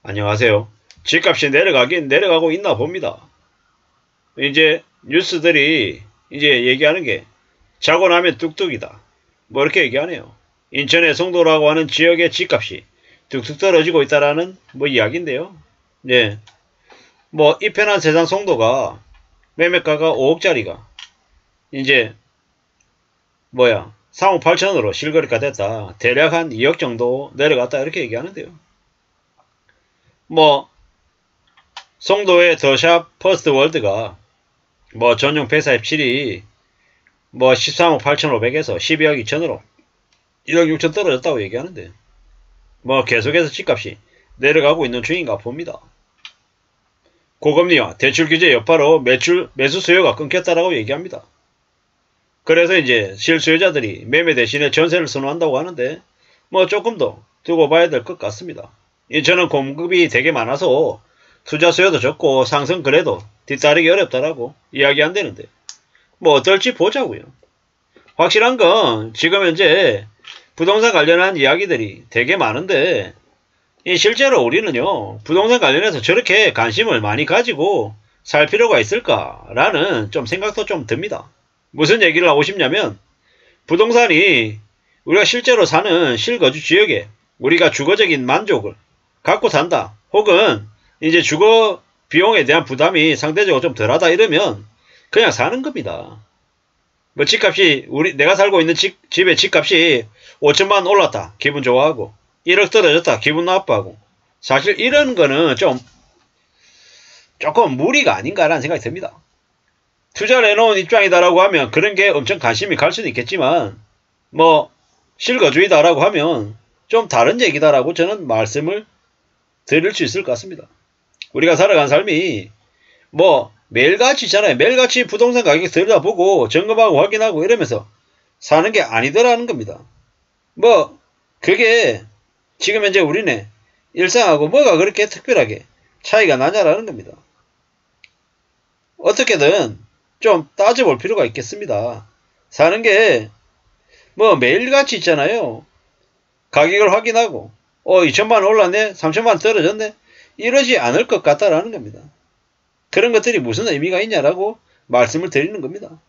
안녕하세요. 집값이 내려가긴 내려가고 있나 봅니다. 이제 뉴스들이 이제 얘기하는 게 자고 나면 뚝뚝이다. 뭐 이렇게 얘기하네요. 인천의 송도라고 하는 지역의 집값이 뚝뚝 떨어지고 있다라는 뭐 이야기인데요. 네. 뭐 이 편한 세상 송도가 매매가가 5억짜리가 이제 3억 8천으로 실거래가 됐다. 대략 한 2억 정도 내려갔다 이렇게 얘기하는데요. 뭐 송도의 더샵 퍼스트월드가 전용 폐사 앱7이 13억 8천5백에서 12억 2천으로 1억 6천 떨어졌다고 얘기하는데 계속해서 집값이 내려가고 있는 중인가 봅니다. 고금리와 대출 규제 여파로 매수 수요가 끊겼다라고 얘기합니다. 그래서 이제 실수요자들이 매매 대신에 전세를 선호한다고 하는데 조금 더 두고 봐야 될 것 같습니다. 저는 공급이 되게 많아서 투자 수요도 적고 상승 그래도 뒤따르기 어렵다라고 이야기한다는데 어떨지 보자고요. 확실한 건 지금 현재 부동산 관련한 이야기들이 되게 많은데 실제로 우리는요 부동산 관련해서 저렇게 관심을 많이 가지고 살 필요가 있을까라는 생각도 좀 듭니다. 무슨 얘기를 하고 싶냐면 부동산이 우리가 실제로 사는 실거주 지역에 우리가 주거적인 만족을 갖고 산다 혹은 이제 주거 비용에 대한 부담이 상대적으로 좀 덜하다 이러면 그냥 사는 겁니다. 집값이 내가 살고 있는 집의 집값이 5천만 올랐다 기분 좋아하고 1억 떨어졌다 기분 나빠하고 사실 이런 거는 조금 무리가 아닌가라는 생각이 듭니다. 투자를 해놓은 입장이다라고 하면 그런 게 엄청 관심이 갈 수는 있겠지만 실거주이다라고 하면 좀 다른 얘기다라고 저는 말씀을 드릴 수 있을 것 같습니다. 우리가 살아간 삶이 매일같이 있잖아요. 매일같이 부동산 가격 들여다보고 점검하고 확인하고 이러면서 사는 게 아니더라는 겁니다. 그게 지금 현재 우리네 일상하고 뭐가 그렇게 특별하게 차이가 나냐라는 겁니다. 어떻게든 좀 따져볼 필요가 있겠습니다. 사는 게 매일같이 있잖아요. 가격을 확인하고 2천만 올랐네 3천만 떨어졌네 이러지 않을 것 같다라는 겁니다. 그런 것들이 무슨 의미가 있냐라고 말씀을 드리는 겁니다.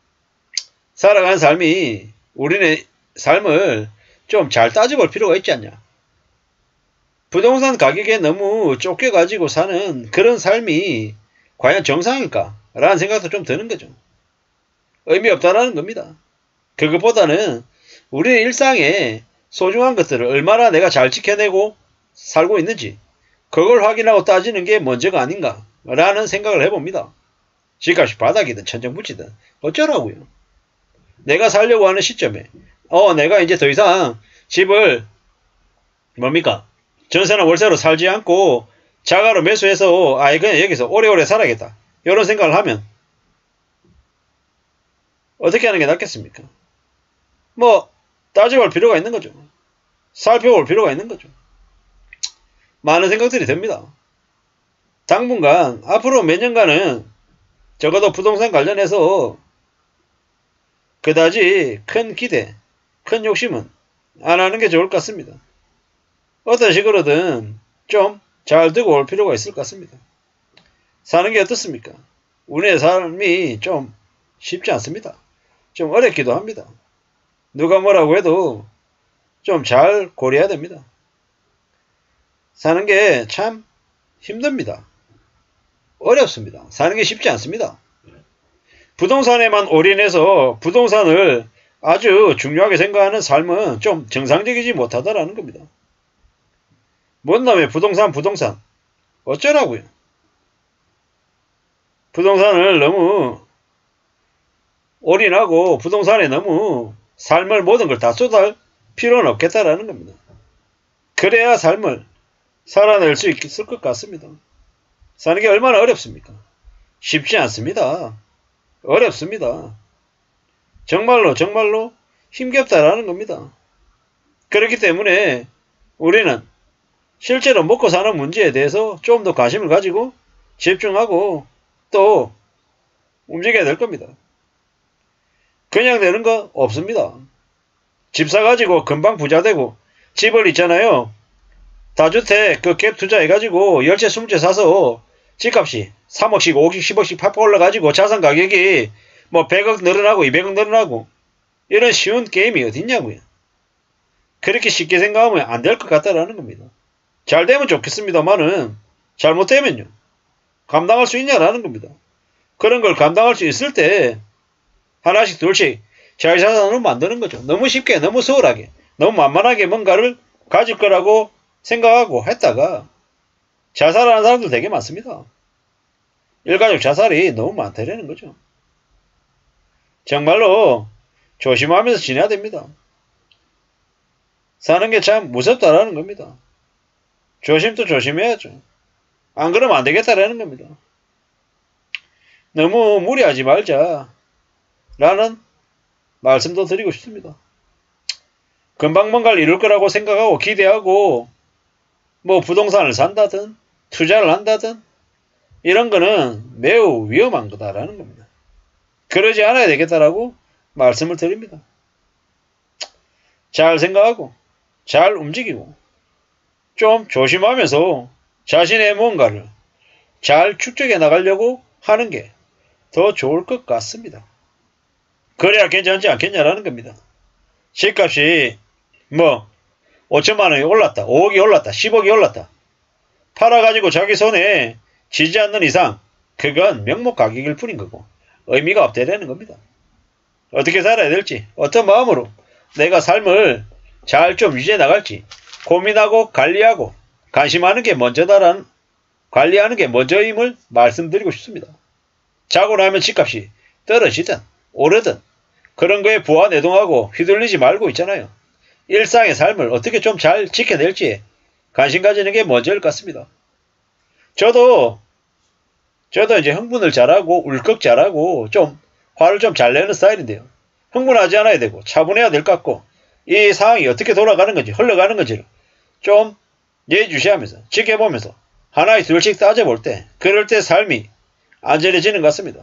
살아가는 삶이 우리네 삶을 좀 잘 따져볼 필요가 있지 않냐. 부동산 가격에 너무 쫓겨가지고 사는 그런 삶이 과연 정상일까? 라는 생각도 좀 드는 거죠. 의미 없다라는 겁니다. 그것보다는 우리의 일상에 소중한 것들을 얼마나 내가 잘 지켜내고 살고 있는지 그걸 확인하고 따지는 게 먼저가 아닌가 라는 생각을 해봅니다. 집값이 바닥이든 천정부지든 어쩌라고요. 내가 살려고 하는 시점에 내가 이제 더 이상 집을 전세나 월세로 살지 않고 자가로 매수해서 그냥 여기서 오래오래 살아야겠다 이런 생각을 하면 어떻게 하는 게 낫겠습니까? 따져볼 필요가 있는 거죠. 살펴볼 필요가 있는 거죠. 많은 생각들이 듭니다. 당분간 앞으로 몇 년간은 적어도 부동산 관련해서 그다지 큰 기대, 큰 욕심은 안 하는 게 좋을 것 같습니다. 어떤 식으로든 좀 잘 두고 올 필요가 있을 것 같습니다. 사는 게 어떻습니까? 우리의 삶이 좀 쉽지 않습니다. 좀 어렵기도 합니다. 누가 뭐라고 해도 좀 잘 고려해야 됩니다. 사는 게 참 힘듭니다. 어렵습니다. 사는 게 쉽지 않습니다. 부동산에만 올인해서 부동산을 아주 중요하게 생각하는 삶은 좀 정상적이지 못하다라는 겁니다. 뭔 놈의 부동산 어쩌라고요. 부동산을 너무 올인하고 부동산에 너무 삶을 모든 걸 다 쏟을 필요는 없겠다라는 겁니다. 그래야 삶을 살아낼 수 있을 것 같습니다. 사는 게 얼마나 어렵습니까? 쉽지 않습니다. 어렵습니다. 정말로 힘겹다라는 겁니다. 그렇기 때문에 우리는 실제로 먹고 사는 문제에 대해서 좀 더 관심을 가지고 집중하고 또 움직여야 될 겁니다. 그냥 되는 거 없습니다. 집 사가지고 금방 부자 되고 집을 있잖아요. 다주택 그 갭 투자해가지고 열채 20채 사서 집값이 3억씩 5억씩 10억씩 팍팍 올라가지고 자산 가격이 뭐 100억 늘어나고 200억 늘어나고 이런 쉬운 게임이 어딨냐고요. 그렇게 쉽게 생각하면 안 될 것 같다라는 겁니다. 잘 되면 좋겠습니다만은 잘못되면요. 감당할 수 있냐라는 겁니다. 그런 걸 감당할 수 있을 때 하나씩 둘씩 자기자산으로 만드는 거죠. 너무 쉽게 너무 소홀하게 너무 만만하게 뭔가를 가질 거라고 생각하고 했다가 자살하는 사람들 되게 많습니다. 일가족 자살이 너무 많다라는 거죠. 정말로 조심하면서 지내야 됩니다. 사는 게 참 무섭다라는 겁니다. 조심도 조심해야죠. 안 그러면 안 되겠다라는 겁니다. 너무 무리하지 말자 라는 말씀도 드리고 싶습니다. 금방 뭔가를 이룰 거라고 생각하고 기대하고 뭐 부동산을 산다든 투자를 한다든 이런 거는 매우 위험한 거다라는 겁니다. 그러지 않아야 되겠다라고 말씀을 드립니다. 잘 생각하고 잘 움직이고 좀 조심하면서 자신의 뭔가를 잘 축적해 나가려고 하는 게 더 좋을 것 같습니다. 그래야 괜찮지 않겠냐라는 겁니다. 집값이 뭐 5천만 원이 올랐다, 5억이 올랐다, 10억이 올랐다. 팔아가지고 자기 손에 지지 않는 이상 그건 명목 가격일 뿐인 거고 의미가 없다라는 겁니다. 어떻게 살아야 될지 어떤 마음으로 내가 삶을 잘 좀 유지해 나갈지 고민하고 관리하고 관심하는 게 먼저다라는 관리하는 게 먼저임을 말씀드리고 싶습니다. 자고 나면 집값이 떨어지든 오르든 그런 거에 부화내동하고 휘둘리지 말고 있잖아요. 일상의 삶을 어떻게 좀 잘 지켜낼지 관심 가지는 게 먼저일 것 같습니다. 저도 이제 흥분을 잘하고 울컥 잘하고 좀 화를 좀 잘 내는 스타일인데요. 흥분하지 않아야 되고 차분해야 될 것 같고 이 상황이 어떻게 돌아가는 건지 흘러가는 건지를 좀 예의주시하면서 지켜보면서 하나의 둘씩 따져볼 때 그럴 때 삶이 안전해지는 것 같습니다.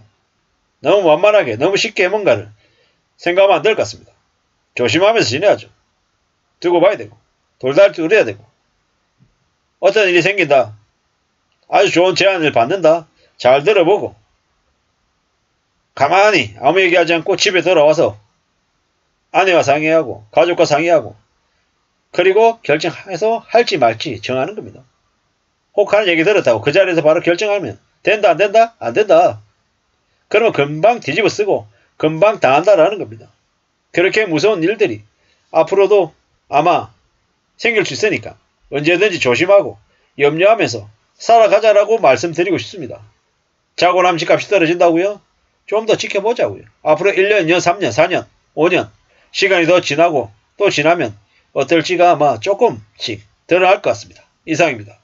너무 만만하게 너무 쉽게 뭔가를 생각하면 안 될 것 같습니다. 조심하면서 지내야죠. 두고 봐야 되고 돌달 뚫어야 되고 어떤 일이 생긴다. 아주 좋은 제안을 받는다. 잘 들어보고 가만히 아무 얘기하지 않고 집에 돌아와서 아내와 상의하고 가족과 상의하고 그리고 결정해서 할지 말지 정하는 겁니다. 혹하는 얘기 들었다고 그 자리에서 바로 결정하면 된다 안 된다? 안 된다. 그러면 금방 뒤집어 쓰고 금방 당한다라는 겁니다. 그렇게 무서운 일들이 앞으로도 아마 생길 수 있으니까 언제든지 조심하고 염려하면서 살아가자라고 말씀드리고 싶습니다. 자고 나면 집값이 떨어진다고요? 좀 더 지켜보자고요. 앞으로 1년, 2년, 3년, 4년, 5년 시간이 더 지나고 또 지나면 어떨지가 아마 조금씩 드러날 것 같습니다. 이상입니다.